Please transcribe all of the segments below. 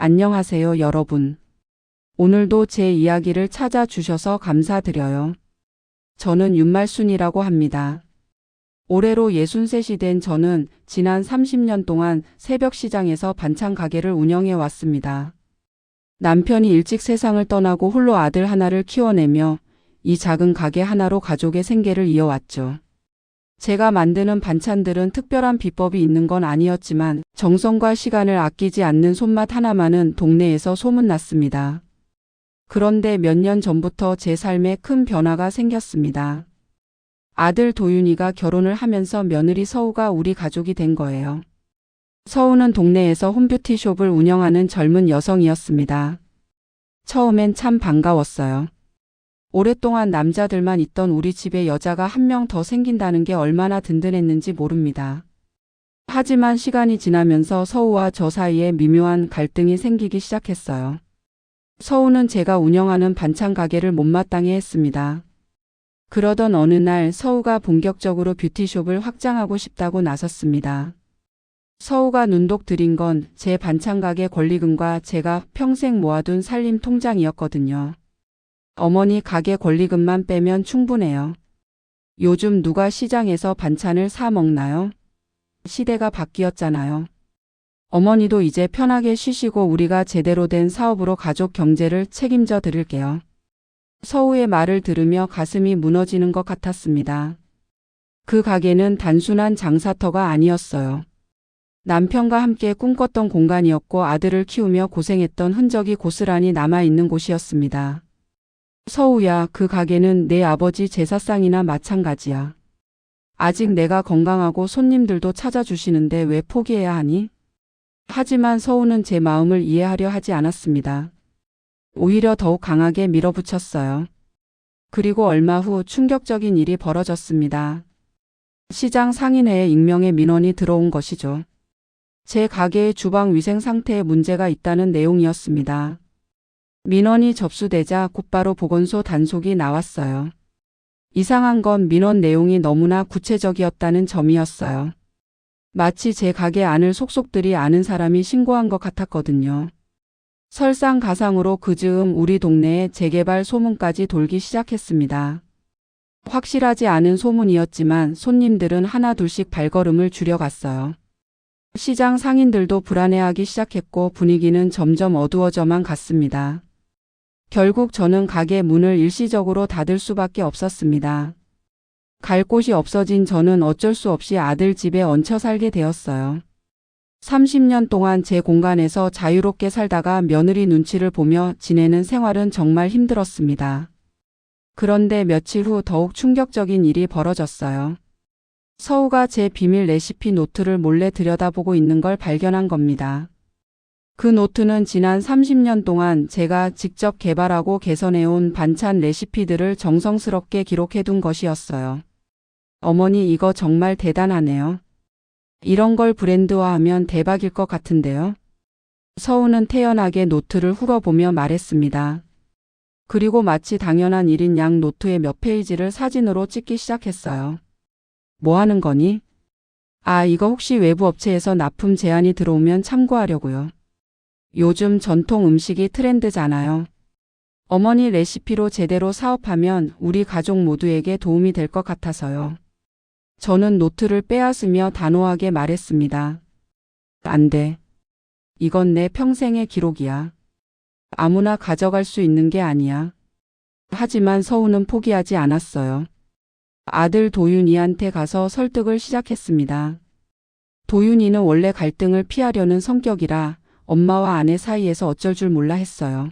안녕하세요, 여러분. 오늘도 제 이야기를 찾아주셔서 감사드려요. 저는 윤말순이라고 합니다. 올해로 63이 된 저는 지난 30년 동안 새벽 시장에서 반찬 가게를 운영해 왔습니다. 남편이 일찍 세상을 떠나고 홀로 아들 하나를 키워내며 이 작은 가게 하나로 가족의 생계를 이어왔죠. 제가 만드는 반찬들은 특별한 비법이 있는 건 아니었지만 정성과 시간을 아끼지 않는 손맛 하나만은 동네에서 소문났습니다. 그런데 몇 년 전부터 제 삶에 큰 변화가 생겼습니다. 아들 도윤이가 결혼을 하면서 며느리 서우가 우리 가족이 된 거예요. 서우는 동네에서 홈뷰티숍을 운영하는 젊은 여성이었습니다. 처음엔 참 반가웠어요. 오랫동안 남자들만 있던 우리 집에 여자가 한 명 더 생긴다는 게 얼마나 든든했는지 모릅니다. 하지만 시간이 지나면서 서우와 저 사이에 미묘한 갈등이 생기기 시작했어요. 서우는 제가 운영하는 반찬 가게를 못마땅해 했습니다. 그러던 어느 날 서우가 본격적으로 뷰티숍을 확장하고 싶다고 나섰습니다. 서우가 눈독 들인 건 제 반찬 가게 권리금과 제가 평생 모아둔 살림 통장이었거든요. 어머니 가게 권리금만 빼면 충분해요. 요즘 누가 시장에서 반찬을 사 먹나요? 시대가 바뀌었잖아요. 어머니도 이제 편하게 쉬시고 우리가 제대로 된 사업으로 가족 경제를 책임져 드릴게요. 서우의 말을 들으며 가슴이 무너지는 것 같았습니다. 그 가게는 단순한 장사터가 아니었어요. 남편과 함께 꿈꿨던 공간이었고 아들을 키우며 고생했던 흔적이 고스란히 남아있는 곳이었습니다. 서우야, 그 가게는 내 아버지 제사상이나 마찬가지야. 아직 내가 건강하고 손님들도 찾아주시는데 왜 포기해야 하니? 하지만 서우는 제 마음을 이해하려 하지 않았습니다. 오히려 더욱 강하게 밀어붙였어요. 그리고 얼마 후 충격적인 일이 벌어졌습니다. 시장 상인회에 익명의 민원이 들어온 것이죠. 제 가게의 주방 위생 상태에 문제가 있다는 내용이었습니다. 민원이 접수되자 곧바로 보건소 단속이 나왔어요. 이상한 건 민원 내용이 너무나 구체적이었다는 점이었어요. 마치 제 가게 안을 속속들이 아는 사람이 신고한 것 같았거든요. 설상가상으로 그 즈음 우리 동네에 재개발 소문까지 돌기 시작했습니다. 확실하지 않은 소문이었지만 손님들은 하나둘씩 발걸음을 줄여갔어요. 시장 상인들도 불안해하기 시작했고 분위기는 점점 어두워져만 갔습니다. 결국 저는 가게 문을 일시적으로 닫을 수밖에 없었습니다. 갈 곳이 없어진 저는 어쩔 수 없이 아들 집에 얹혀 살게 되었어요. 30년 동안 제 공간에서 자유롭게 살다가 며느리 눈치를 보며 지내는 생활은 정말 힘들었습니다. 그런데 며칠 후 더욱 충격적인 일이 벌어졌어요. 서우가 제 비밀 레시피 노트를 몰래 들여다보고 있는 걸 발견한 겁니다. 그 노트는 지난 30년 동안 제가 직접 개발하고 개선해온 반찬 레시피들을 정성스럽게 기록해둔 것이었어요. 어머니, 이거 정말 대단하네요. 이런 걸 브랜드화하면 대박일 것 같은데요. 서우는 태연하게 노트를 훑어보며 말했습니다. 그리고 마치 당연한 일인 양 노트의 몇 페이지를 사진으로 찍기 시작했어요. 뭐 하는 거니? 아, 이거 혹시 외부 업체에서 납품 제안이 들어오면 참고하려고요. 요즘 전통 음식이 트렌드잖아요. 어머니 레시피로 제대로 사업하면 우리 가족 모두에게 도움이 될 것 같아서요. 저는 노트를 빼앗으며 단호하게 말했습니다. 안 돼. 이건 내 평생의 기록이야. 아무나 가져갈 수 있는 게 아니야. 하지만 서우는 포기하지 않았어요. 아들 도윤이한테 가서 설득을 시작했습니다. 도윤이는 원래 갈등을 피하려는 성격이라 엄마와 아내 사이에서 어쩔 줄 몰라 했어요.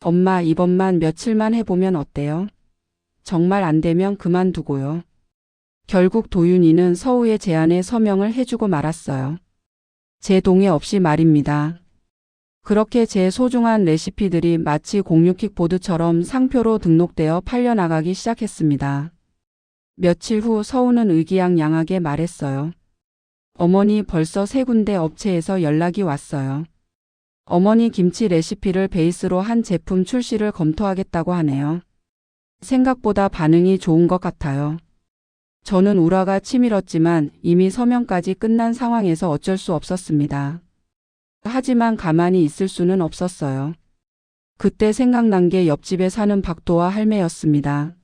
엄마, 이번만 며칠만 해보면 어때요? 정말 안 되면 그만두고요. 결국 도윤이는 서우의 제안에 서명을 해주고 말았어요. 제 동의 없이 말입니다. 그렇게 제 소중한 레시피들이 마치 공유킥보드처럼 상표로 등록되어 팔려나가기 시작했습니다. 며칠 후 서우는 의기양양하게 말했어요. 어머니, 벌써 3군데 업체에서 연락이 왔어요. 어머니 김치 레시피를 베이스로 한 제품 출시를 검토하겠다고 하네요. 생각보다 반응이 좋은 것 같아요. 저는 우라가 치밀었지만 이미 서명까지 끝난 상황에서 어쩔 수 없었습니다. 하지만 가만히 있을 수는 없었어요. 그때 생각난 게 옆집에 사는 박도화 할매였습니다.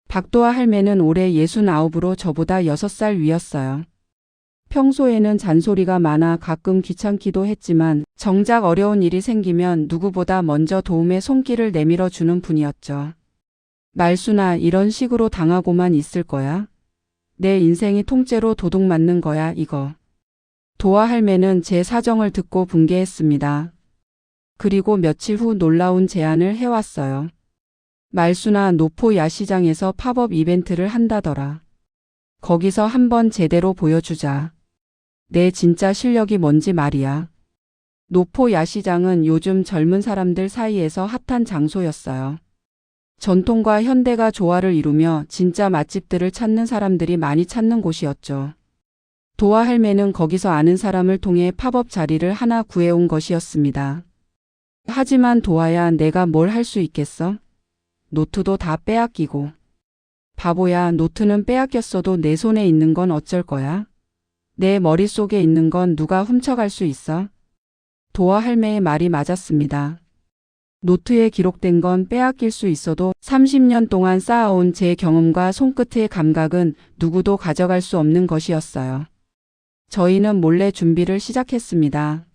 박도화 할매는 올해 69으로 저보다 6살 위였어요. 평소에는 잔소리가 많아 가끔 귀찮기도 했지만 정작 어려운 일이 생기면 누구보다 먼저 도움의 손길을 내밀어 주는 분이었죠. 말순아, 이런 식으로 당하고만 있을 거야? 내 인생이 통째로 도둑맞는 거야, 이거. 도화 할매는 제 사정을 듣고 분개했습니다. 그리고 며칠 후 놀라운 제안을 해왔어요. 말순아, 노포 야시장에서 팝업 이벤트를 한다더라. 거기서 한번 제대로 보여주자. 내 진짜 실력이 뭔지 말이야. 노포 야시장은 요즘 젊은 사람들 사이에서 핫한 장소였어요. 전통과 현대가 조화를 이루며 진짜 맛집들을 찾는 사람들이 많이 찾는 곳이었죠. 도화 할매는 거기서 아는 사람을 통해 팝업 자리를 하나 구해온 것이었습니다. 하지만 도화야, 내가 뭘 할 수 있겠어? 노트도 다 빼앗기고. 바보야, 노트는 빼앗겼어도 내 손에 있는 건 어쩔 거야? 내 머릿속에 있는 건 누가 훔쳐갈 수 있어? 도화 할매의 말이 맞았습니다. 노트에 기록된 건 빼앗길 수 있어도 30년 동안 쌓아온 제 경험과 손끝의 감각은 누구도 가져갈 수 없는 것이었어요. 저희는 몰래 준비를 시작했습니다.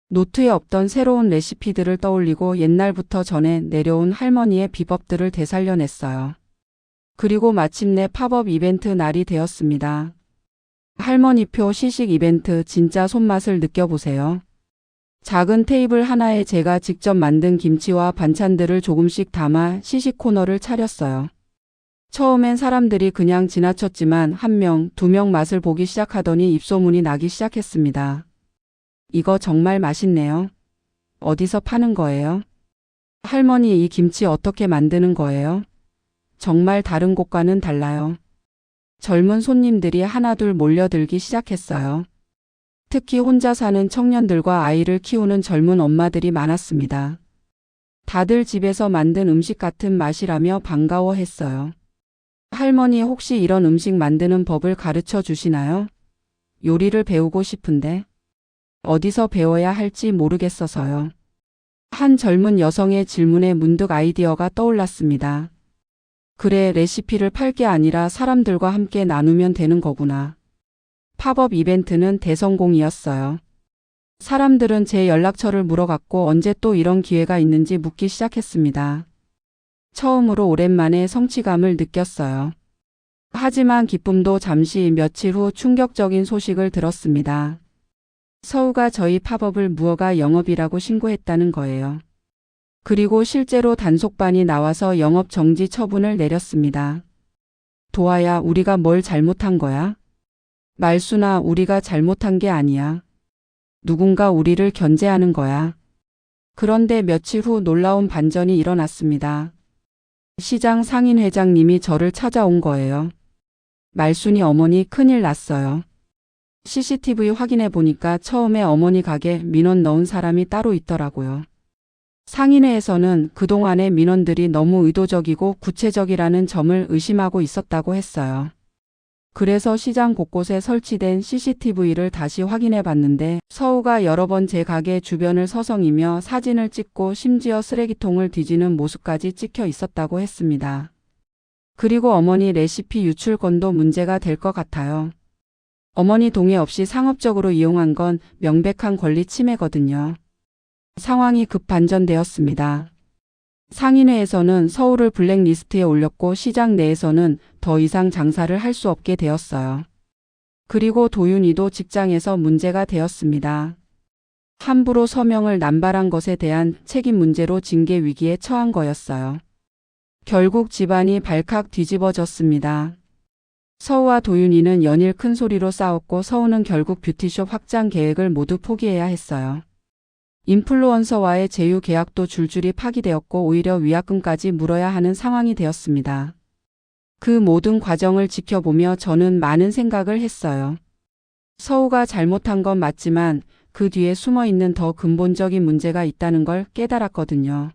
노트에 없던 새로운 레시피들을 떠올리고 옛날부터 전해 내려온 할머니의 비법들을 되살려냈어요. 그리고 마침내 팝업 이벤트 날이 되었습니다. 할머니표 시식 이벤트, 진짜 손맛을 느껴보세요. 작은 테이블 하나에 제가 직접 만든 김치와 반찬들을 조금씩 담아 시식 코너를 차렸어요. 처음엔 사람들이 그냥 지나쳤지만 1명, 2명 맛을 보기 시작하더니 입소문이 나기 시작했습니다. 이거 정말 맛있네요. 어디서 파는 거예요? 할머니, 이 김치 어떻게 만드는 거예요? 정말 다른 곳과는 달라요. 젊은 손님들이 하나둘 몰려들기 시작했어요. 특히 혼자 사는 청년들과 아이를 키우는 젊은 엄마들이 많았습니다. 다들 집에서 만든 음식 같은 맛이라며 반가워했어요. 할머니, 혹시 이런 음식 만드는 법을 가르쳐 주시나요? 요리를 배우고 싶은데 어디서 배워야 할지 모르겠어서요. 한 젊은 여성의 질문에 문득 아이디어가 떠올랐습니다. 그래, 레시피를 팔 게 아니라 사람들과 함께 나누면 되는 거구나. 팝업 이벤트는 대성공이었어요. 사람들은 제 연락처를 물어갔고 언제 또 이런 기회가 있는지 묻기 시작했습니다. 처음으로 오랜만에 성취감을 느꼈어요. 하지만 기쁨도 잠시. 며칠 후 충격적인 소식을 들었습니다. 서우가 저희 팝업을 무허가 영업이라고 신고했다는 거예요. 그리고 실제로 단속반이 나와서 영업 정지 처분을 내렸습니다. 도아야, 우리가 뭘 잘못한 거야? 말순아, 우리가 잘못한 게 아니야. 누군가 우리를 견제하는 거야. 그런데 며칠 후 놀라운 반전이 일어났습니다. 시장 상인회장님이 저를 찾아온 거예요. 말순이 어머니, 큰일 났어요. CCTV 확인해 보니까 처음에 어머니 가게 민원 넣은 사람이 따로 있더라고요. 상인회에서는 그동안의 민원들이 너무 의도적이고 구체적이라는 점을 의심하고 있었다고 했어요. 그래서 시장 곳곳에 설치된 CCTV를 다시 확인해 봤는데 서우가 여러 번 제 가게 주변을 서성이며 사진을 찍고 심지어 쓰레기통을 뒤지는 모습까지 찍혀 있었다고 했습니다. 그리고 어머니 레시피 유출건도 문제가 될 것 같아요. 어머니 동의 없이 상업적으로 이용한 건 명백한 권리 침해거든요. 상황이 급반전되었습니다. 상인회에서는 서울을 블랙리스트에 올렸고 시장 내에서는 더 이상 장사를 할 수 없게 되었어요. 그리고 도윤이도 직장에서 문제가 되었습니다. 함부로 서명을 남발한 것에 대한 책임 문제로 징계 위기에 처한 거였어요. 결국 집안이 발칵 뒤집어졌습니다. 서우와 도윤이는 연일 큰 소리로 싸웠고 서우는 결국 뷰티숍 확장 계획을 모두 포기해야 했어요. 인플루언서와의 제휴 계약도 줄줄이 파기되었고 오히려 위약금까지 물어야 하는 상황이 되었습니다. 그 모든 과정을 지켜보며 저는 많은 생각을 했어요. 서우가 잘못한 건 맞지만 그 뒤에 숨어있는 더 근본적인 문제가 있다는 걸 깨달았거든요.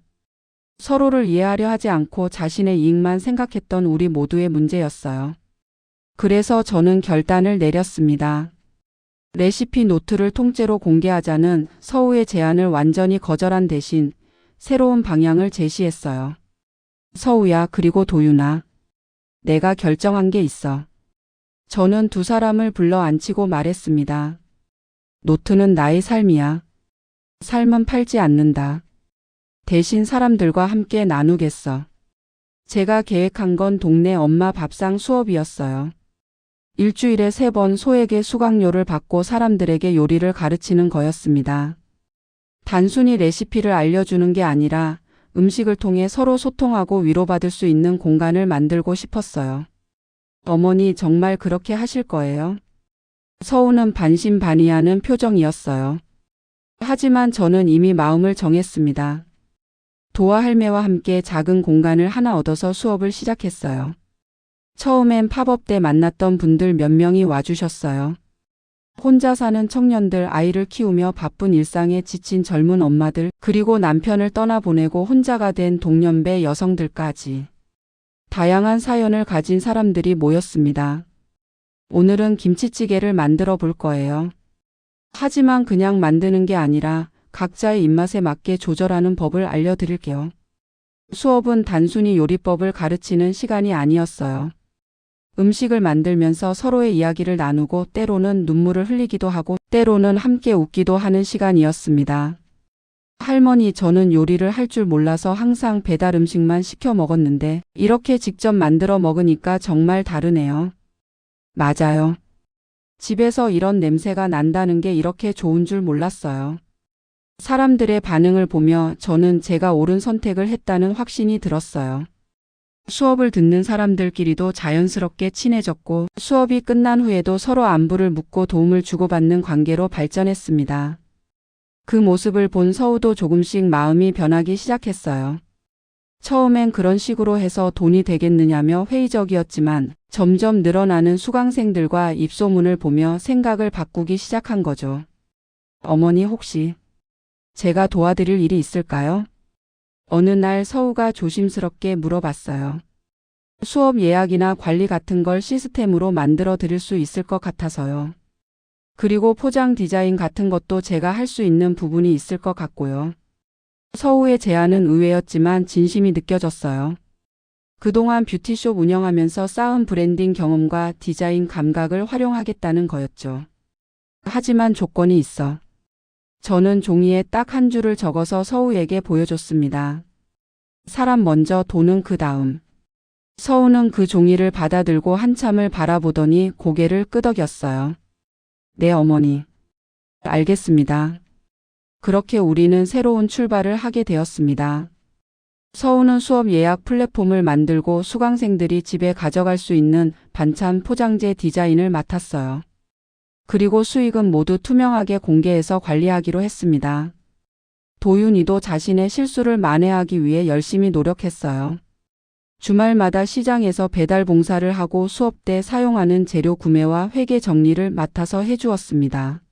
서로를 이해하려 하지 않고 자신의 이익만 생각했던 우리 모두의 문제였어요. 그래서 저는 결단을 내렸습니다. 레시피 노트를 통째로 공개하자는 서우의 제안을 완전히 거절한 대신 새로운 방향을 제시했어요. 서우야, 그리고 도윤아. 내가 결정한 게 있어. 저는 두 사람을 불러 앉히고 말했습니다. 노트는 나의 삶이야. 삶은 팔지 않는다. 대신 사람들과 함께 나누겠어. 제가 계획한 건 동네 엄마 밥상 수업이었어요. 일주일에 3번 소에게 수강료를 받고 사람들에게 요리를 가르치는 거였습니다. 단순히 레시피를 알려주는 게 아니라 음식을 통해 서로 소통하고 위로받을 수 있는 공간을 만들고 싶었어요. 어머니 정말 그렇게 하실 거예요? 서우는 반신반의하는 표정이었어요. 하지만 저는 이미 마음을 정했습니다. 도와 할매와 함께 작은 공간을 하나 얻어서 수업을 시작했어요. 처음엔 팝업 때 만났던 분들 몇 명이 와주셨어요. 혼자 사는 청년들, 아이를 키우며 바쁜 일상에 지친 젊은 엄마들, 그리고 남편을 떠나보내고 혼자가 된 동년배 여성들까지. 다양한 사연을 가진 사람들이 모였습니다. 오늘은 김치찌개를 만들어 볼 거예요. 하지만 그냥 만드는 게 아니라 각자의 입맛에 맞게 조절하는 법을 알려드릴게요. 수업은 단순히 요리법을 가르치는 시간이 아니었어요. 음식을 만들면서 서로의 이야기를 나누고 때로는 눈물을 흘리기도 하고 때로는 함께 웃기도 하는 시간이었습니다. 할머니, 저는 요리를 할 줄 몰라서 항상 배달 음식만 시켜 먹었는데 이렇게 직접 만들어 먹으니까 정말 다르네요. 맞아요. 집에서 이런 냄새가 난다는 게 이렇게 좋은 줄 몰랐어요. 사람들의 반응을 보며 저는 제가 옳은 선택을 했다는 확신이 들었어요. 수업을 듣는 사람들끼리도 자연스럽게 친해졌고 수업이 끝난 후에도 서로 안부를 묻고 도움을 주고받는 관계로 발전했습니다. 그 모습을 본 서우도 조금씩 마음이 변하기 시작했어요. 처음엔 그런 식으로 해서 돈이 되겠느냐며 회의적이었지만 점점 늘어나는 수강생들과 입소문을 보며 생각을 바꾸기 시작한 거죠. 어머니, 혹시 제가 도와드릴 일이 있을까요? 어느 날 서우가 조심스럽게 물어봤어요. 수업 예약이나 관리 같은 걸 시스템으로 만들어 드릴 수 있을 것 같아서요. 그리고 포장 디자인 같은 것도 제가 할 수 있는 부분이 있을 것 같고요. 서우의 제안은 의외였지만 진심이 느껴졌어요. 그동안 뷰티숍 운영하면서 쌓은 브랜딩 경험과 디자인 감각을 활용하겠다는 거였죠. 하지만 조건이 있어. 저는 종이에 딱 한 줄을 적어서 서우에게 보여줬습니다. 사람 먼저, 돈은 그 다음. 서우는 그 종이를 받아들고 한참을 바라보더니 고개를 끄덕였어요. 네, 어머니. 알겠습니다. 그렇게 우리는 새로운 출발을 하게 되었습니다. 서우는 수업 예약 플랫폼을 만들고 수강생들이 집에 가져갈 수 있는 반찬 포장재 디자인을 맡았어요. 그리고 수익은 모두 투명하게 공개해서 관리하기로 했습니다. 도윤이도 자신의 실수를 만회하기 위해 열심히 노력했어요. 주말마다 시장에서 배달 봉사를 하고 수업 때 사용하는 재료 구매와 회계 정리를 맡아서 해주었습니다.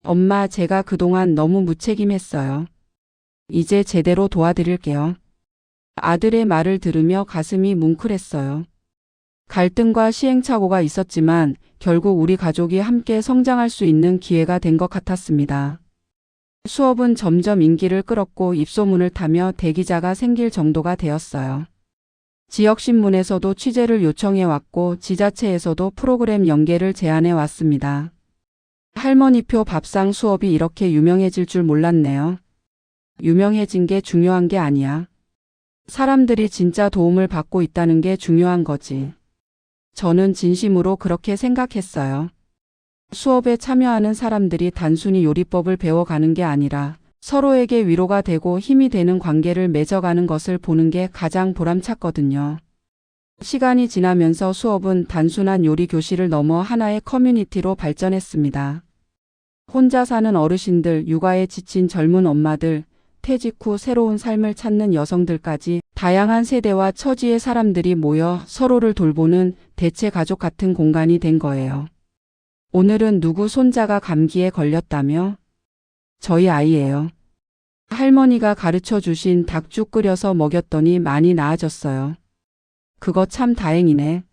엄마, 제가 그동안 너무 무책임했어요. 이제 제대로 도와드릴게요. 아들의 말을 들으며 가슴이 뭉클했어요. 갈등과 시행착오가 있었지만 결국 우리 가족이 함께 성장할 수 있는 기회가 된 것 같았습니다. 수업은 점점 인기를 끌었고 입소문을 타며 대기자가 생길 정도가 되었어요. 지역신문에서도 취재를 요청해 왔고 지자체에서도 프로그램 연계를 제안해 왔습니다. 할머니표 밥상 수업이 이렇게 유명해질 줄 몰랐네요. 유명해진 게 중요한 게 아니야. 사람들이 진짜 도움을 받고 있다는 게 중요한 거지. 저는 진심으로 그렇게 생각했어요. 수업에 참여하는 사람들이 단순히 요리법을 배워가는 게 아니라 서로에게 위로가 되고 힘이 되는 관계를 맺어가는 것을 보는 게 가장 보람찼거든요. 시간이 지나면서 수업은 단순한 요리 교실을 넘어 하나의 커뮤니티로 발전했습니다. 혼자 사는 어르신들, 육아에 지친 젊은 엄마들, 퇴직 후 새로운 삶을 찾는 여성들까지 다양한 세대와 처지의 사람들이 모여 서로를 돌보는 대체 가족 같은 공간이 된 거예요. 오늘은 누구 손자가 감기에 걸렸다며? 저희 아이예요. 할머니가 가르쳐 주신 닭죽 끓여서 먹였더니 많이 나아졌어요. 그거 참 다행이네.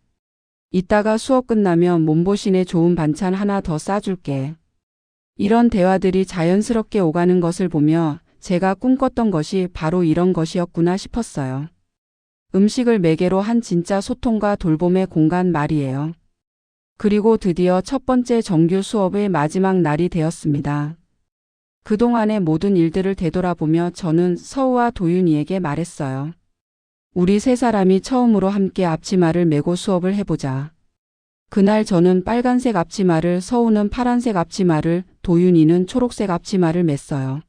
이따가 수업 끝나면 몸보신에 좋은 반찬 하나 더 싸줄게. 이런 대화들이 자연스럽게 오가는 것을 보며 제가 꿈꿨던 것이 바로 이런 것이었구나 싶었어요. 음식을 매개로 한 진짜 소통과 돌봄의 공간 말이에요. 그리고 드디어 첫 번째 정규 수업의 마지막 날이 되었습니다. 그동안의 모든 일들을 되돌아보며 저는 서우와 도윤이에게 말했어요. 우리 세 사람이 처음으로 함께 앞치마를 메고 수업을 해보자. 그날 저는 빨간색 앞치마를, 서우는 파란색 앞치마를, 도윤이는 초록색 앞치마를 맸어요.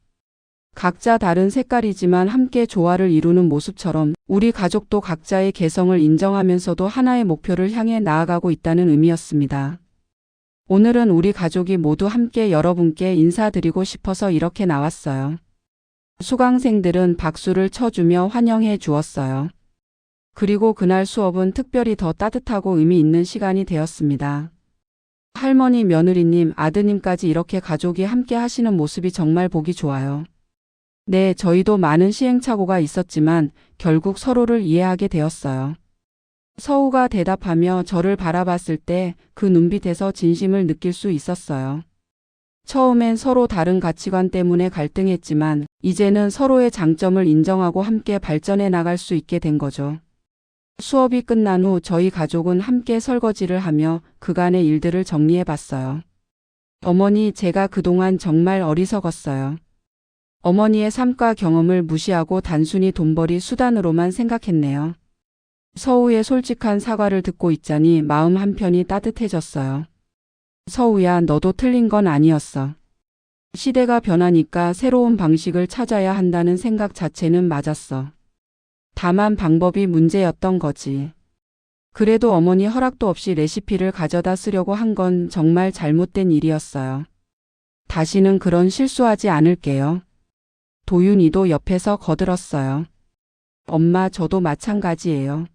각자 다른 색깔이지만 함께 조화를 이루는 모습처럼 우리 가족도 각자의 개성을 인정하면서도 하나의 목표를 향해 나아가고 있다는 의미였습니다. 오늘은 우리 가족이 모두 함께 여러분께 인사드리고 싶어서 이렇게 나왔어요. 수강생들은 박수를 쳐주며 환영해 주었어요. 그리고 그날 수업은 특별히 더 따뜻하고 의미 있는 시간이 되었습니다. 할머니, 며느리님, 아드님까지 이렇게 가족이 함께 하시는 모습이 정말 보기 좋아요. 네, 저희도 많은 시행착오가 있었지만 결국 서로를 이해하게 되었어요. 서우가 대답하며 저를 바라봤을 때 그 눈빛에서 진심을 느낄 수 있었어요. 처음엔 서로 다른 가치관 때문에 갈등했지만 이제는 서로의 장점을 인정하고 함께 발전해 나갈 수 있게 된 거죠. 수업이 끝난 후 저희 가족은 함께 설거지를 하며 그간의 일들을 정리해 봤어요. 어머니, 제가 그동안 정말 어리석었어요. 어머니의 삶과 경험을 무시하고 단순히 돈벌이 수단으로만 생각했네요. 서우의 솔직한 사과를 듣고 있자니 마음 한편이 따뜻해졌어요. 서우야, 너도 틀린 건 아니었어. 시대가 변하니까 새로운 방식을 찾아야 한다는 생각 자체는 맞았어. 다만 방법이 문제였던 거지. 그래도 어머니 허락도 없이 레시피를 가져다 쓰려고 한 건 정말 잘못된 일이었어요. 다시는 그런 실수하지 않을게요. 도윤이도 옆에서 거들었어요. 엄마, 저도 마찬가지예요.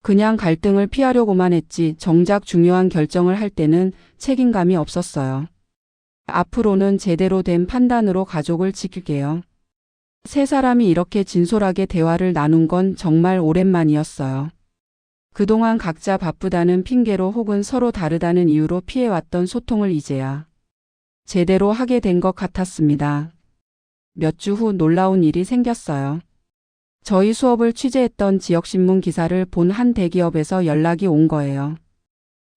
그냥 갈등을 피하려고만 했지 정작 중요한 결정을 할 때는 책임감이 없었어요. 앞으로는 제대로 된 판단으로 가족을 지킬게요. 세 사람이 이렇게 진솔하게 대화를 나눈 건 정말 오랜만이었어요. 그동안 각자 바쁘다는 핑계로 혹은 서로 다르다는 이유로 피해왔던 소통을 이제야 제대로 하게 된 것 같았습니다. 몇 주 후 놀라운 일이 생겼어요. 저희 수업을 취재했던 지역신문 기사를 본 한 대기업에서 연락이 온 거예요.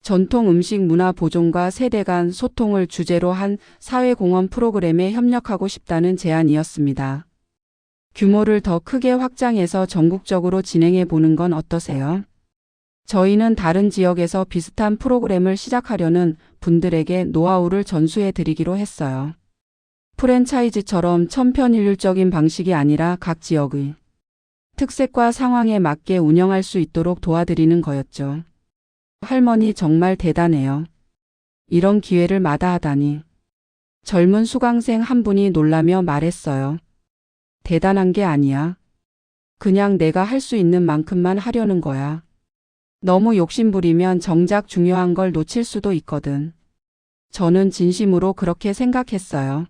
전통 음식 문화 보존과 세대 간 소통을 주제로 한 사회공헌 프로그램에 협력하고 싶다는 제안이었습니다. 규모를 더 크게 확장해서 전국적으로 진행해 보는 건 어떠세요? 저희는 다른 지역에서 비슷한 프로그램을 시작하려는 분들에게 노하우를 전수해 드리기로 했어요. 프랜차이즈처럼 천편일률적인 방식이 아니라 각 지역의 특색과 상황에 맞게 운영할 수 있도록 도와드리는 거였죠. 할머니, 정말 대단해요. 이런 기회를 마다하다니. 젊은 수강생 한 분이 놀라며 말했어요. 대단한 게 아니야. 그냥 내가 할 수 있는 만큼만 하려는 거야. 너무 욕심부리면 정작 중요한 걸 놓칠 수도 있거든. 저는 진심으로 그렇게 생각했어요.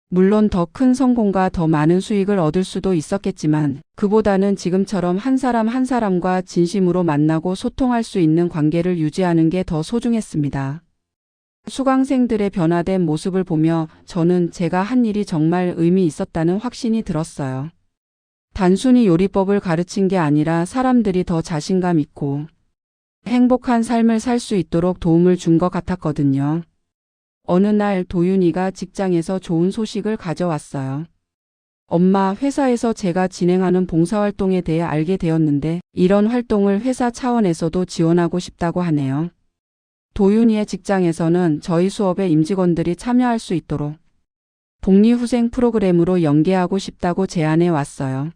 물론 더 큰 성공과 더 많은 수익을 얻을 수도 있었겠지만 그보다는 지금처럼 한 사람 한 사람과 진심으로 만나고 소통할 수 있는 관계를 유지하는 게 더 소중했습니다. 수강생들의 변화된 모습을 보며 저는 제가 한 일이 정말 의미 있었다는 확신이 들었어요. 단순히 요리법을 가르친 게 아니라 사람들이 더 자신감 있고 행복한 삶을 살 수 있도록 도움을 준 것 같았거든요. 어느 날 도윤이가 직장에서 좋은 소식을 가져왔어요. 엄마, 회사에서 제가 진행하는 봉사활동에 대해 알게 되었는데 이런 활동을 회사 차원에서도 지원하고 싶다고 하네요. 도윤이의 직장에서는 저희 수업에 임직원들이 참여할 수 있도록 복리후생 프로그램으로 연계하고 싶다고 제안해 왔어요.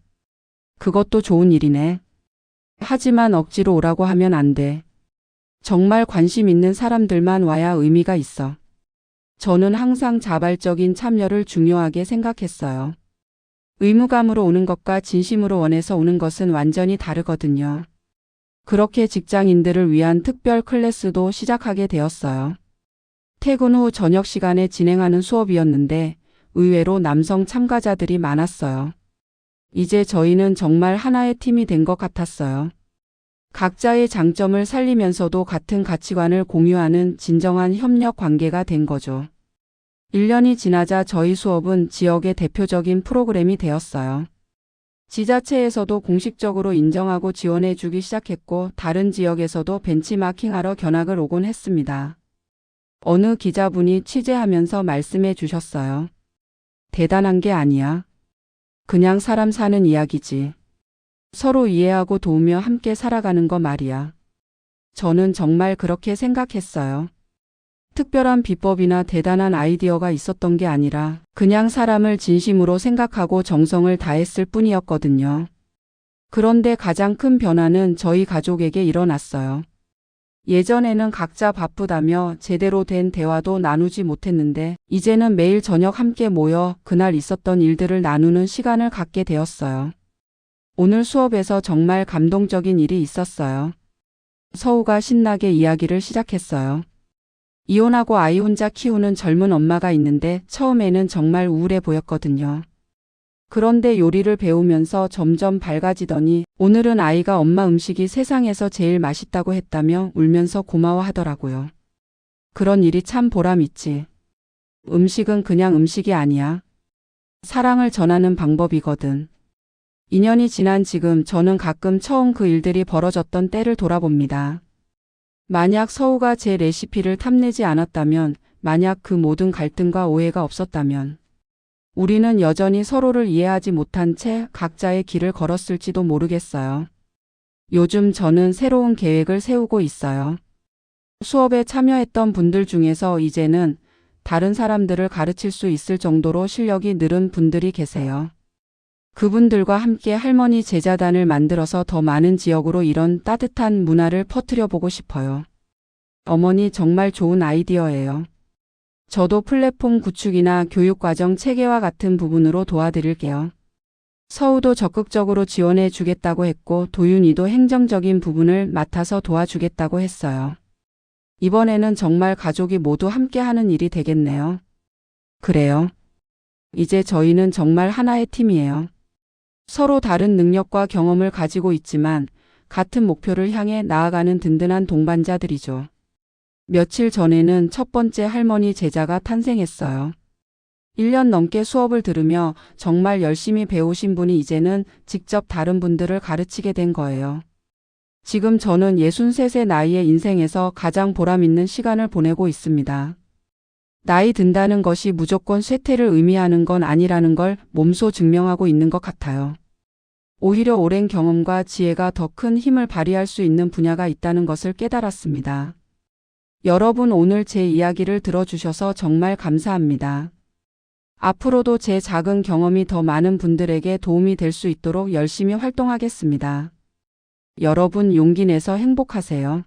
그것도 좋은 일이네. 하지만 억지로 오라고 하면 안 돼. 정말 관심 있는 사람들만 와야 의미가 있어. 저는 항상 자발적인 참여를 중요하게 생각했어요. 의무감으로 오는 것과 진심으로 원해서 오는 것은 완전히 다르거든요. 그렇게 직장인들을 위한 특별 클래스도 시작하게 되었어요. 퇴근 후 저녁 시간에 진행하는 수업이었는데 의외로 남성 참가자들이 많았어요. 이제 저희는 정말 하나의 팀이 된 것 같았어요. 각자의 장점을 살리면서도 같은 가치관을 공유하는 진정한 협력 관계가 된 거죠. 1년이 지나자 저희 수업은 지역의 대표적인 프로그램이 되었어요. 지자체에서도 공식적으로 인정하고 지원해 주기 시작했고 다른 지역에서도 벤치마킹하러 견학을 오곤 했습니다. 어느 기자분이 취재하면서 말씀해 주셨어요. 대단한 게 아니야. 그냥 사람 사는 이야기지. 서로 이해하고 도우며 함께 살아가는 거 말이야. 저는 정말 그렇게 생각했어요. 특별한 비법이나 대단한 아이디어가 있었던 게 아니라 그냥 사람을 진심으로 생각하고 정성을 다했을 뿐이었거든요. 그런데 가장 큰 변화는 저희 가족에게 일어났어요. 예전에는 각자 바쁘다며 제대로 된 대화도 나누지 못했는데 이제는 매일 저녁 함께 모여 그날 있었던 일들을 나누는 시간을 갖게 되었어요. 오늘 수업에서 정말 감동적인 일이 있었어요. 서우가 신나게 이야기를 시작했어요. 이혼하고 아이 혼자 키우는 젊은 엄마가 있는데 처음에는 정말 우울해 보였거든요. 그런데 요리를 배우면서 점점 밝아지더니 오늘은 아이가 엄마 음식이 세상에서 제일 맛있다고 했다며 울면서 고마워하더라고요. 그런 일이 참 보람있지. 음식은 그냥 음식이 아니야. 사랑을 전하는 방법이거든. 2년이 지난 지금 저는 가끔 처음 그 일들이 벌어졌던 때를 돌아봅니다. 만약 서우가 제 레시피를 탐내지 않았다면, 만약 그 모든 갈등과 오해가 없었다면, 우리는 여전히 서로를 이해하지 못한 채 각자의 길을 걸었을지도 모르겠어요. 요즘 저는 새로운 계획을 세우고 있어요. 수업에 참여했던 분들 중에서 이제는 다른 사람들을 가르칠 수 있을 정도로 실력이 늘은 분들이 계세요. 그분들과 함께 할머니 제자단을 만들어서 더 많은 지역으로 이런 따뜻한 문화를 퍼뜨려 보고 싶어요. 어머니 정말 좋은 아이디어예요. 저도 플랫폼 구축이나 교육과정 체계화 같은 부분으로 도와드릴게요. 서우도 적극적으로 지원해 주겠다고 했고 도윤이도 행정적인 부분을 맡아서 도와주겠다고 했어요. 이번에는 정말 가족이 모두 함께 하는 일이 되겠네요. 그래요. 이제 저희는 정말 하나의 팀이에요. 서로 다른 능력과 경험을 가지고 있지만 같은 목표를 향해 나아가는 든든한 동반자들이죠. 며칠 전에는 첫 번째 할머니 제자가 탄생했어요. 1년 넘게 수업을 들으며 정말 열심히 배우신 분이 이제는 직접 다른 분들을 가르치게 된 거예요. 지금 저는 63세 나이의 인생에서 가장 보람 있는 시간을 보내고 있습니다. 나이 든다는 것이 무조건 쇠퇴를 의미하는 건 아니라는 걸 몸소 증명하고 있는 것 같아요. 오히려 오랜 경험과 지혜가 더 큰 힘을 발휘할 수 있는 분야가 있다는 것을 깨달았습니다. 여러분 오늘 제 이야기를 들어주셔서 정말 감사합니다. 앞으로도 제 작은 경험이 더 많은 분들에게 도움이 될 수 있도록 열심히 활동하겠습니다. 여러분 용기 내서 행복하세요.